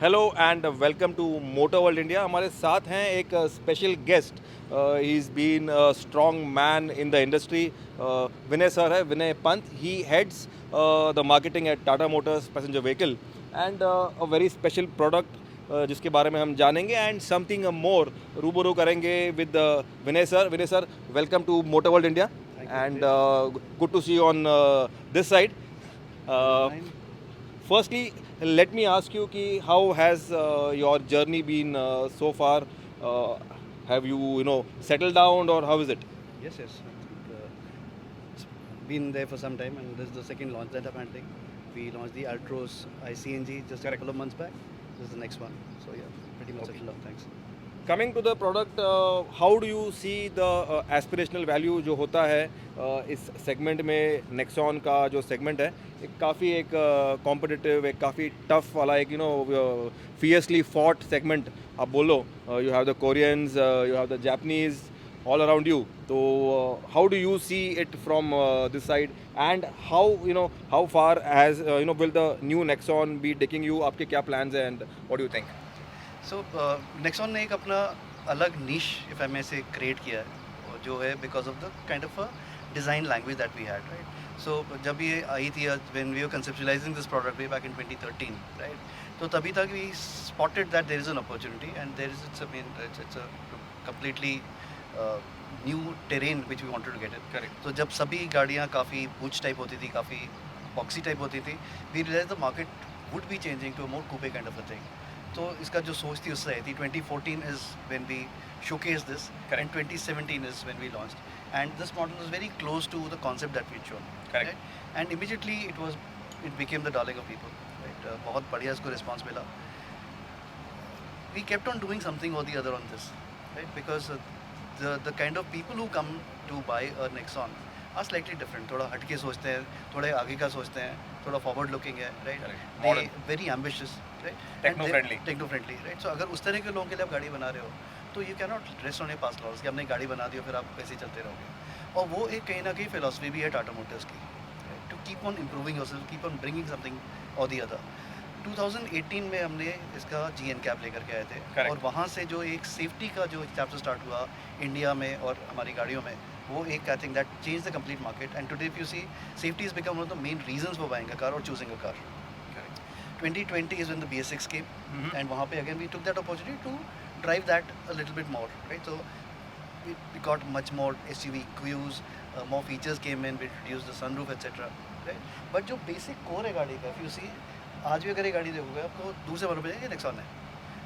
Hello and welcome to motor world India. हमारे साथ हैं एक special guest. He is been strong man in the industry. Vinay sir है, Vinay Pant. He heads the marketing at Tata motors passenger vehicle and a very special product जिसके बारे में हम जानेंगे एंड समथिंग मोर रूबरू करेंगे with Vinay sir. Vinay sir, welcome to motor world India and good to see on this side. Firstly, let me ask you ki how has your journey been so far? Uh, have you settled down or how is it? Yes. I think it's been there for some time, and this is the second launch that I'm handling. We launched the Altroz iCNG just a couple of months back. This is the next one. So yeah, pretty much settled down. Thanks. Coming to the product, how do you see the aspirational value जो होता है इस segment में? Nexon का जो segment है एक काफ़ी एक कॉम्पिटिटिव, एक काफ़ी टफ वाला, एक फियर्सली फॉट सेगमेंट आप बोलो. You have the Koreans, you have the Japanese all around you. So how do you see it from this side, and how far has will the new Nexon be taking you? आपके क्या plans हैं and what do you think? So Nexon ने एक अपना अलग niche, if I may say, create किया है, और जो है because of the kind of a design language that we had, right? So जब ये आई थी, when we were conceptualizing this product way back in 2013, right? तो तभी तक we spotted that there is an opportunity, and there is it's a completely new terrain which we wanted to get it. Correct. तो जब सभी गाड़ियाँ काफ़ी बूच type होती थी, काफ़ी बॉक्सी टाइप होती थी, we realise the market would be changing to more coupe kind of a thing. तो इसका जो सोच थी उससे आई थी. 2014 is when we showcased this, and 2017 is when we launched, and this model was very close to the concept that we'd shown. Correct. Right? And immediately it became the darling of people, right? बहुत बढ़िया इसको response मिला. We kept on doing something or the other on this, right? Because the kind of people who come to buy a Nexon are slightly different. थोड़ा हटके सोचते हैं, थोड़े आगे का सोचते हैं, थोड़ा फॉरवर्ड लुकिंग है, right? Correct. Modern. Very ambitious, right? Techno-friendly. Techno-friendly, right? So अगर उस तरह के लोगों के लिए आप गाड़ी बना रहे हो, तो you can not rest on your past loss कि आपने गाड़ी बना दी और फिर आप वैसे ही चलते रहोगे. और वो एक कहीं ना कहीं फिलॉसफी भी है टाटा मोटर्स की, to keep on improving yourself, keep on bringing something or the other. 2018 में हमने इसका GN कैप लेकर के आए थे. Correct. और वहाँ से जो एक सेफ्टी का जो चैप्टर स्टार्ट हुआ इंडिया में और हमारी गाड़ियों में, वो एक I think that change the complete market. And today if you see, safety is become one of the main reasons for buying a car or choosing a car. 2020 is when the BS6 came, and वहाँ पे again we took that opportunity to drive that a little bit more, right? So we got much more SUV cues, more features came in, we reduced the sunroof, etc. Right? But जो basic core है गाड़ी का, if you see, आज भी अगर ये गाड़ी देखोगे आपको दूर से मालूम पड़ेगा ये नेक्सॉन है.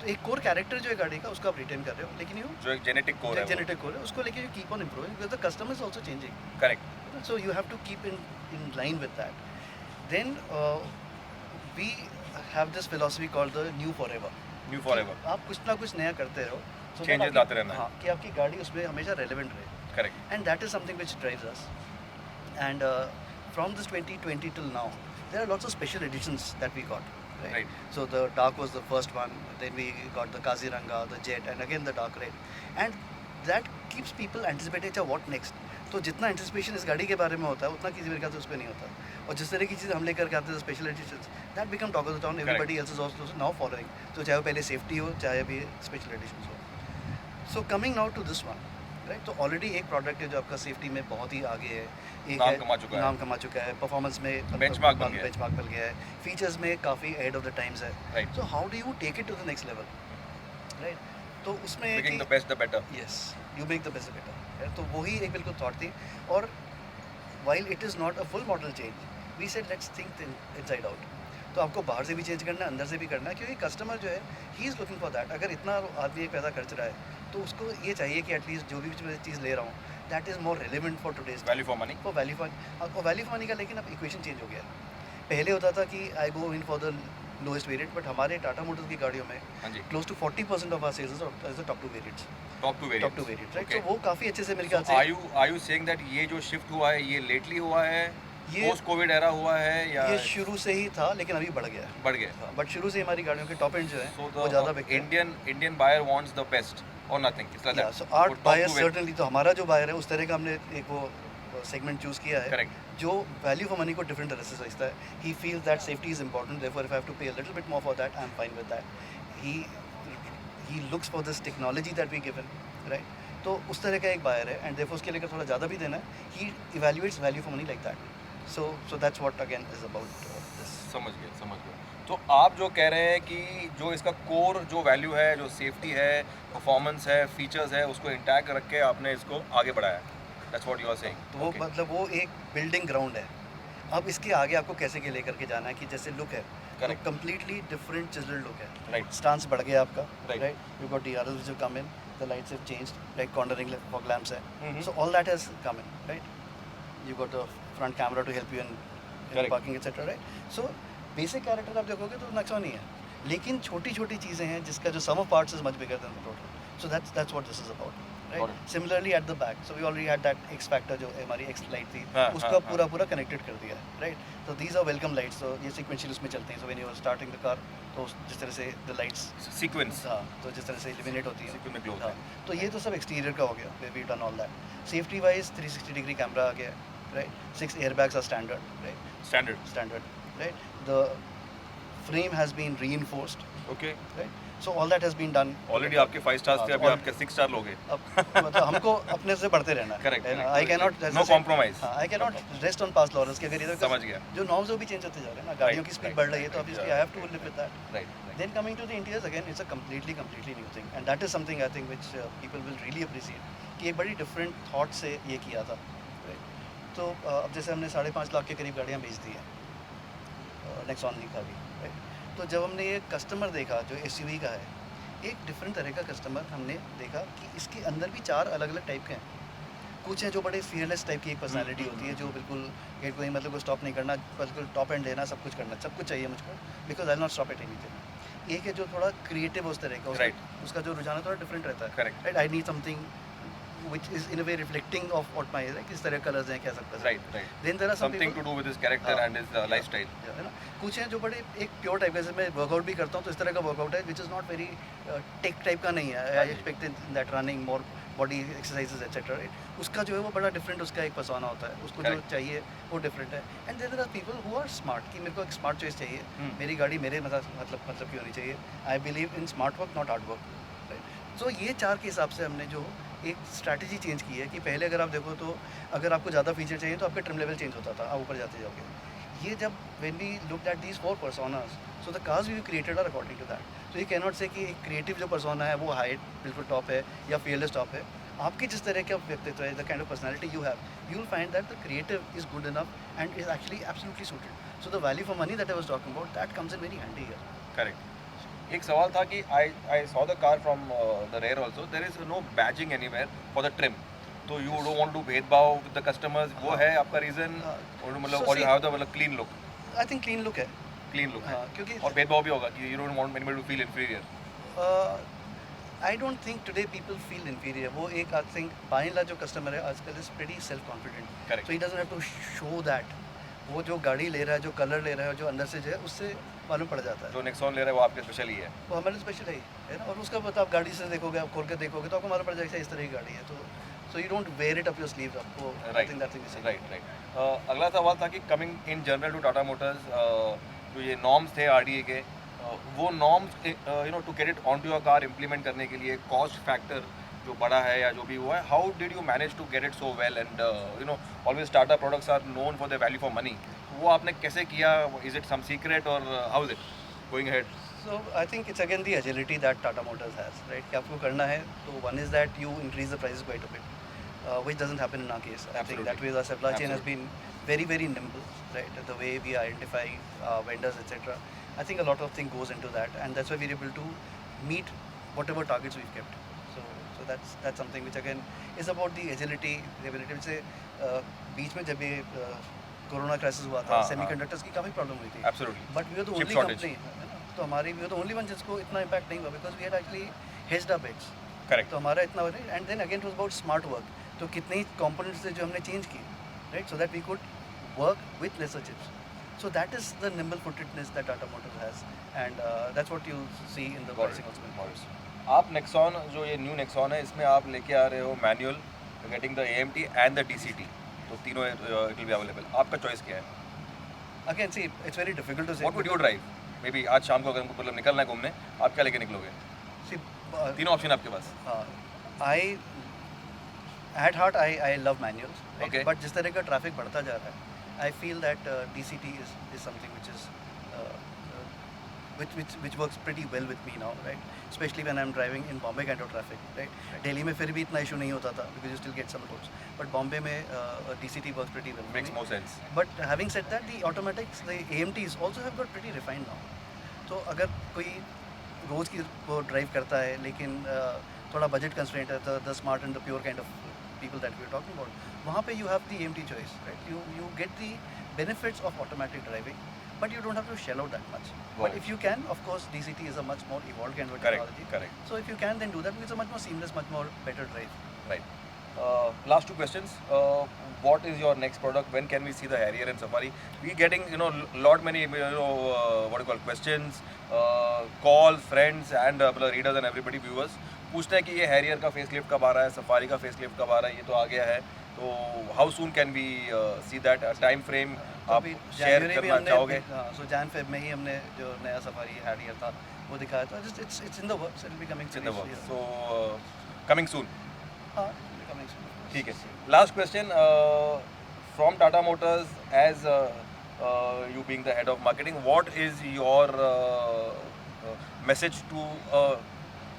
तो एक कोर कैरेक्टर जो है गाड़ी का, उसको आप रिटेन कर रहे हो, लेकिन यू जो एक जेनेटिक कोर है, जेनेटिक कोर है, उसको लेके you keep on improving because the customer is also changing. Correct. So you have to keep in line with that. Then we have this philosophy called the new forever. New forever. आप कुछ ना कुछ नया करते रहो, so Changes that आपकी- लाते रहना है. हाँ, कि आपकी गाड़ी उसमें हमेशा रेलेवेंट रहे. Correct. And that is something which drives us. And from this 2020 till now, there are lots of special editions that we got. Right. So the dark was the first one. Then we got the Kaziranga, the Jet, and again the dark red. And that keeps people anticipating, अच्छा what next? तो जितना anticipation इस गाड़ी के बारे में होता है उतना किसी मेरे ख्याल से उस पर नहीं होता. और जिस तरह की चीज़ हम लेकर के आते हैं special editions, that become talk of the town. Everybody else is also now following. तो चाहे वो पहले सेफ्टी हो, चाहे अभी स्पेशल एडिशंस हो. So coming now to this one, right? तो ऑलरेडी एक प्रोडक्ट है जो आपका सेफ्टी में बहुत ही आगे है. एक नाम है, कमा चुका है. नाम कमा चुका है. परफॉर्मेंस में Benchmark बन गया है. बेंचमार्क बन गया है. फीचर्स में काफ़ी एड ऑफ द टाइम्स है. Right. So how do you take it to the next level, right? तो उसमें मेकिंग कि- the best the better. Yes, you make the best better. तो वही एक बिल्कुल थॉट थी. और while it is not a full model change, we said let's think inside out. तो आपको बाहर से भी चेंज करना है, अंदर से भी करना है, क्योंकि कस्टमर जो है he is looking for that. अगर इतना आदमी एक पैसा खर्च रहा है तो उसको ये चाहिए कि एटलीस्ट जो भी मैं चीज़ ले रहा हूँ that is more relevant for today's, value for money. For value for money का. लेकिन अब इक्वेशन चेंज हो गया है. पहले होता था कि I go in for the lowest variant, but हमारे टाटा मोटर्स की गाड़ियों में हाँ जी. Close to 40% of our sales is the top two variants. Top two top two variant. Variant, right? Okay. तो वो काफ़ी अच्छे से मेरे ख्याल आर से यू सेइंग दैट ये जो शिफ्ट हुआ है ये लेटली हुआ है, ये- पोस्ट कोविड एरा हुआ है, या ये शुरू से ही था, लेकिन अभी बढ़ गया है. बढ़ गया? बट शुरू से हमारी गाड़ियों के टॉप एंड जो है So वो ज़्यादा the बिकते हैं. Indian buyer wants the best or nothing. It's like that. So are वो top buyer to weight. Certainly, तो हमारा जो बायर है उस तरह का हमने एक वो सेगमेंट चूज़ किया है. Correct. जो वैल्यू फॉर मनी को डिफरेंट तरह से सोचता है. He feels that safety is important, therefore if I have to pay a little bit more for that, I am fine with that. He looks for this technology that we given, right. तो उस तरह का एक buyer है, and therefore उसके लेकर थोड़ा ज़्यादा भी देना है. He evaluates value for money like that. So that's what again is about this. समझ गया. तो आप जो कह रहे हैं कि जो इसका कोर जो वैल्यू है, जो सेफ्टी है, परफॉर्मेंस है, फीचर्स है, उसको इंटैक्ट रख के आपने इसको आगे बढ़ाया. That's what you are saying. तो वो मतलब वो एक बिल्डिंग ग्राउंड है. अब इसके आगे आपको कैसे के लेकर के जाना है कि जैसे लुक है, तो Correct. Completely different chisel look है. राइट. स्टांस बढ़ गया आपका, Right. Right. You got DRLs which have come in, the lights have changed, like cornering fog lamps है. Mhm. So all that has come in, right. You got a front camera to help you in Correct. parking etc, right. So basic character आप देखोगे तो Nexon ही है, लेकिन छोटी छोटी चीज़ें हैं जिसका जो sum of parts is much bigger than the total. So that's what this is about, Got right. it. Similarly at the back, so we already had that X factor जो हमारी एक्स लाइट थी, हाँ, उसका हाँ, पूरा पूरा connected कर दिया है, राइट. तो दीज आर वेलकम लाइट्स, तो ये सीक्वेंशियल उसमें चलते हैं. So when you are starting the car, तो जिस तरह से द लाइट्स, सीक्वेंस हाँ, तो जिस तरह से इल्यूमिनेट होती है, सीक्वेंस में क्लोज हाँ. है. तो ये तो सब एक्सटीरियर का हो गया, we done all that. Safety wise 360 degree camera आ गया, right. 6 airbags are standard, right. Standard. Right. The frame has been reinforced, okay. right. So all that has been done. Already आपके 5 स्टार्स थे, अभी all- आपके 6 star लोगे. अब मतलब हमको अपने से बढ़ते रहना है. Correct, है ना? correct. I cannot No compromise. I cannot rest on past laurels के अगर इधर समझ गया. जो नॉर्म्स वो भी चेंज होते जा रहे हैं ना, गाड़ियों की Right, स्पीड right, बढ़ रही है, तो right, obviously yeah. I have to live with that. Right. Then coming to the interiors again, it's a completely new thing, and that is something I think which people will really appreciate, कि एक बड़ी different thought से ये किया था, right. तो अब जैसे हमने 5.5 लाख के करीब गाड़ियाँ बेच दी हैं, नेक्सॉन ही का भी, right. तो जब हमने ये कस्टमर देखा जो SUV का है, एक डिफरेंट तरह का कस्टमर हमने देखा कि इसके अंदर भी 4 अलग अलग टाइप के हैं. कुछ हैं जो बड़े फियरलेस टाइप की एक पर्सनालिटी होती है, जो बिल्कुल गेट को मतलब को स्टॉप नहीं करना, बिल्कुल टॉप एंड लेना, सब कुछ करना, सब कुछ चाहिए मुझको, because I not stop at anything. एक है जो थोड़ा क्रिएटिव उस तरह का, Right. उसका जो रुझान है थोड़ा डिफरेंट रहता है, Correct. Right. I need something which is in a way reflecting of what my किस तरह कलर्स हैं, क्या सब कर right. Right. then there are some something people to do with his character हाँ. And his lifestyle. है ना. कुछ हैं जो बड़े एक प्योर टाइप का, जैसे मैं वर्कआउट भी करता हूँ तो इस तरह का वर्कआउट है which is not very tech type का नहीं है. I expect in that running more body exercises etcetera, right. उसका जो है वो बड़ा डिफरेंट उसका एक पर्सोना होता है, उसको जो Correct. चाहिए वो डिफरेंट है. And there are people who are smart, कि मेरे को एक स्मार्ट चॉइस चाहिए, मेरी गाड़ी मेरे मतलब की होनी चाहिए. I believe in smart work not hard work, right. So ये 4 के हिसाब से हमने जो एक स्ट्रैटेजी चेंज की है कि पहले अगर आप देखो तो अगर आपको ज़्यादा फीचर चाहिए तो आपका ट्रिम लेवल चेंज होता था, आप ऊपर जाते जाओगे. ये जब when we looked at these 4 personas, so the cars we created are according to that. तो ये कैनॉट से कि एक क्रिएटिव जो पर्सोना है वो हाइट बिल्कुल टॉप है या फियरलेस टॉप है. आपकी जिस तरह का व्यक्तित्व है, the kind of personality you have, you will find that the creative is good enough and is actually absolutely suited. So the value for money that I was talking about, that comes in very handy here. Correct. एक सवाल था कि I saw the car from the rear also, there is no badging anywhere for the trim. तो you don't want to भेदभाव with the customers, वो है आपका reason? और मतलब So और यू see- हैव द मतलब clean look. I think clean look है. क्लीन लुक है. हाँ, क्योंकि और भेदभाव भी होगा कि you don't want anybody to feel inferior. I don't think today people feel inferior. वो एक I think by and large जो कस्टमर है आजकल is pretty self confident, Correct. So he doesn't have to show that. वो जो गाड़ी ले रहा है, जो कलर ले रहा है, जो अंदर से जो है उससे मालूम पड़ जाता है. जो नेक्सॉन ले रहा है वो आपके स्पेशल ही है. वो हमारे स्पेशल है ना. और उसका मतलब आप गाड़ी से देखोगे, आप खोल के देखोगे तो आपको मालूम पड़ जाएगा इस तरह की गाड़ी है. तो so you don't wear it up your sleeve. आपको I think that thing is right. अगला सवाल था कि coming in general to Tata Motors, जो ये नॉर्म्स थे RDA के, वो norms you know to get it on to your car implement करने के लिए कॉस्ट फैक्टर जो बड़ा है या जो भी हुआ है, how did you manage to get it so well? And you know always Tata products are known for the value for money. वो आपने कैसे किया? इज इट सम सीक्रेट और how is it going ahead? So I think it's again the agility that Tata Motors has, right? कि आपको करना है तो one is that you increase the prices quite a bit, which doesn't happen in our case. I think that way the supply chain has been very nimble, right? The way we identify vendors, etc. I think a lot of thing goes into that, and that's why we're able to meet whatever targets we've kept. So that's something which again is about the agility, the ability to say बीच में जब ये corona crisis हुआ था, हाँ, semiconductors की काफ़ी problem हुई थी. Absolutely. But we are the Chip only shortage. Company, है ना. तो हमारी we are the only one जिसको इतना इम्पैक्ट नहीं हुआ, because we had actually hedged our bets. Correct. तो हमारा इतना and then again it was about smart work. तो कितने ही कंपोनेंट्स थे जो हमने चेंज किए, right, so that we could work with lesser chips. So that is the nimble फुटेडनेस that Tata Motors has, and that's what you see in the pricing also. आप Nexon जो ये न्यू नेक्सॉन है, इसमें आप लेके आ रहे हो manual, getting the AMT and the DCT. तो तो तीनों इट विल बी अवेलेबल. आपका चॉइस क्या है? Again, see, it's very difficult to say. What would you drive? May be आज शाम को अगर हमको मतलब निकलना है घूमने, आप क्या लेके निकलोगे? See, तीनों ऑप्शन आपके पास. I at heart I love manuals, right? Okay. But जिस तरह का ट्रैफिक बढ़ता जा रहा है, I feel that DCT is something which is which works pretty well with me now, right? Especially when I'm driving in Bombay kind of traffic, right? Delhi में फिर भी इतना issue नहीं होता था because you still get some roads, but Bombay में DCT works pretty well. for Makes me. more sense. But having said that, the automatics, the AMTs also have got pretty refined now. तो अगर कोई रोज़ की वो drive करता है लेकिन थोड़ा बजट कंस्ट्रेंट है, the smart and the pure kind of people that we're talking about, वहाँ पे you have the AMT choice, right? You get the benefits of automatic driving, but you don't have to shell out that much. Wow. But if you can, of course, DCT is a much more evolved kind of Correct, technology. correct. So if you can, then do that because it's a much more seamless, much more better drive. Right. Last two questions. What is your next product? When can we see the Harrier and Safari? We getting lot many what do you call questions, calls, friends and readers and everybody viewers पूछते हैं कि ये Harrier का facelift कब आ रहा है, Safari का facelift कब आ रहा है, ये तो आ गया है. तो how soon can we see that time frame? आप अभी शेयर January में करना हमने चाहोगे? so Jan Feb में ही हमने जो नया Safari Harrier था वो दिखाया था. It's in the works. It will be coming It's in the soon. works. So coming soon. हाँ, it will be coming soon. ठीक है. Last question from Tata Motors, as you being the head of marketing, what is your message to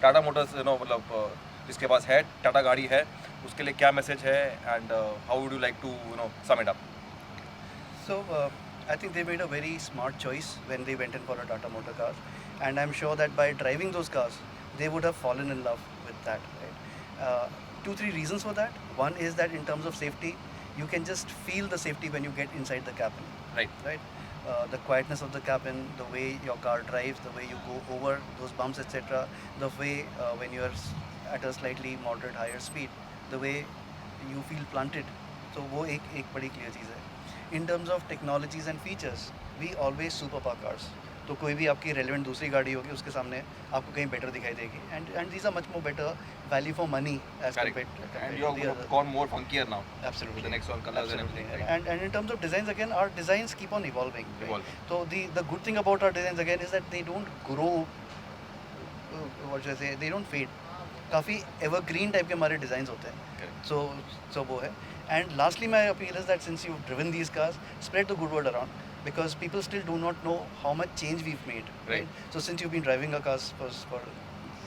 Tata Motors, मतलब जिसके पास है टाटा गाड़ी है उसके लिए क्या मैसेज है, and how would you like to sum it up? So I think they made a very smart choice when they went in for a Tata Motor car, and I'm sure that by driving those cars, they would have fallen in love with that. Right? 2-3 reasons for that. One is that in terms of safety, you can just feel the safety when you get inside the cabin. Right. Right? The quietness of the cabin, the way your car drives, the way you go over those bumps, etc. The way when you are at a slightly moderate higher speed, the way you feel planted. So वो एक बड़ी clear चीज़ है. In terms of technologies and features, we always super our cars. तो कोई भी आपकी relevant दूसरी गाड़ी होगी उसके सामने आपको कहीं better दिखाई देगी. And these are much more better value for money as Correct. compared And to you the have other. gone more funkier now. Absolutely. With the next one colors and Absolutely. everything. Right? And in terms of designs again, our designs keep on evolving. Right? Evolving. So the good thing about our designs again is that they don't grow. What should I say? They don't fade. काफ़ी evergreen type के हमारे designs होते हैं. Correct. So वो है. And lastly, my appeal is that since you've driven these cars, spread the good word around because people still do not know how much change we've made. Right. So since you've been driving our cars for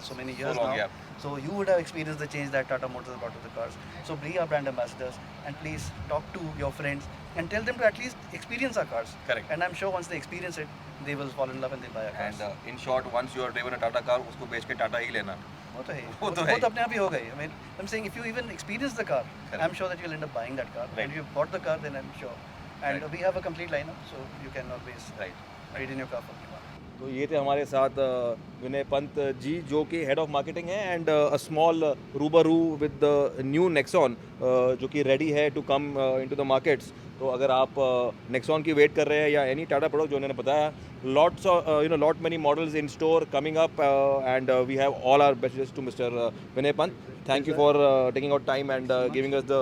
so many years long, now, yeah. so you would have experienced the change that Tata Motors brought to the cars. So be our brand ambassadors and please talk to your friends and tell them to at least experience our cars. Correct. And I'm sure once they experience it, they will fall in love and they'll buy our cars. And in short, once you are driven a Tata car, उसको बेच के टाटा ही लेना. वो तो है वो तो वो है। तो अपने आप ही हो गई. I mean, I'm saying if you even experience the car, Correct. I'm sure that you'll end up buying that car. Right. And if you've bought the car, then I'm sure. And Right. we have a complete lineup, so you can always Right. trade in your car for the car. तो ये थे हमारे साथ विनय पंत जी जो कि head of marketing है and a small रूबरू with the new Nexon जो कि रेडी है to come into the markets. तो अगर आप नेक्सॉन की वेट कर रहे हैं या एनी टाटा प्रोडक्ट जो उन्होंने बताया, lots lot many models in store coming up and we have all our best wishes to mister Vinay Pant. Thank you for taking out time and giving us the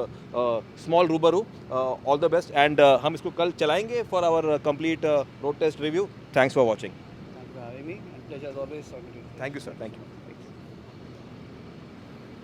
small रूबरू. All the best and हम इसको कल चलाएंगे for our complete road test review. Thanks for watching. Thank you for having me, and pleasure as always talking to you. Thank you, sir. Thank you.